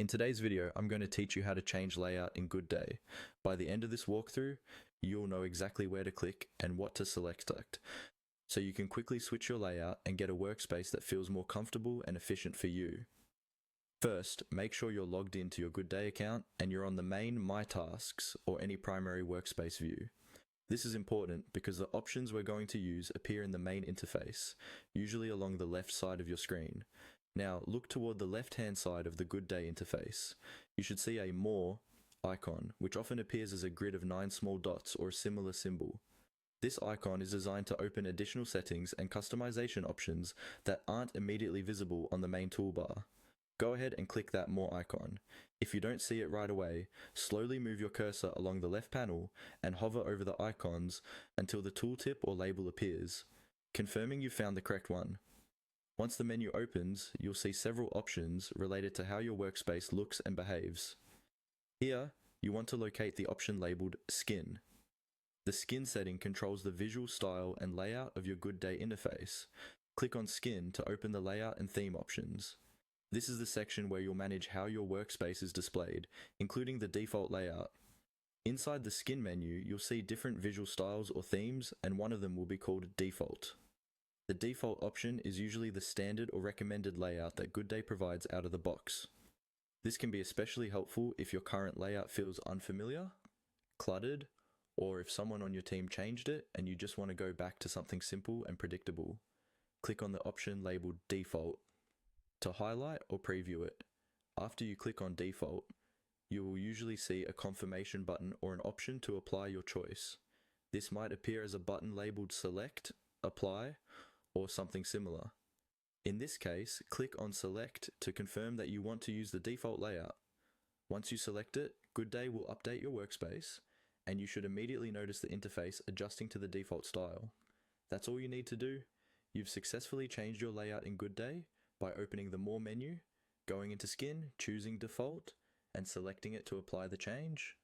In today's video, I'm going to teach you how to change layout in Goodday. By the end of this walkthrough, you'll know exactly where to click and what to select, so you can quickly switch your layout and get a workspace that feels more comfortable and efficient for you. First, make sure you're logged into your Goodday account and you're on the main My Tasks or any primary workspace view. This is important because the options we're going to use appear in the main interface, usually along the left side of your screen. Now, look toward the left-hand side of the Goodday interface. You should see a More icon, which often appears as a grid of 9 small dots or a similar symbol. This icon is designed to open additional settings and customization options that aren't immediately visible on the main toolbar. Go ahead and click that More icon. If you don't see it right away, slowly move your cursor along the left panel and hover over the icons until the tooltip or label appears, confirming you've found the correct one. Once the menu opens, you'll see several options related to how your workspace looks and behaves. Here, you want to locate the option labeled Skin. The Skin setting controls the visual style and layout of your Goodday interface. Click on Skin to open the layout and theme options. This is the section where you'll manage how your workspace is displayed, including the default layout. Inside the Skin menu, you'll see different visual styles or themes, and one of them will be called Default. The default option is usually the standard or recommended layout that Goodday provides out of the box. This can be especially helpful if your current layout feels unfamiliar, cluttered, or if someone on your team changed it and you just want to go back to something simple and predictable. Click on the option labeled Default to highlight or preview it. After you click on Default, you will usually see a confirmation button or an option to apply your choice. This might appear as a button labeled Select, Apply, or something similar. In this case, click on Select to confirm that you want to use the default layout. Once you select it, Goodday will update your workspace, and you should immediately notice the interface adjusting to the default style. That's all you need to do. You've successfully changed your layout in Goodday by opening the More menu, going into Skin, choosing Default, and selecting it to apply the change.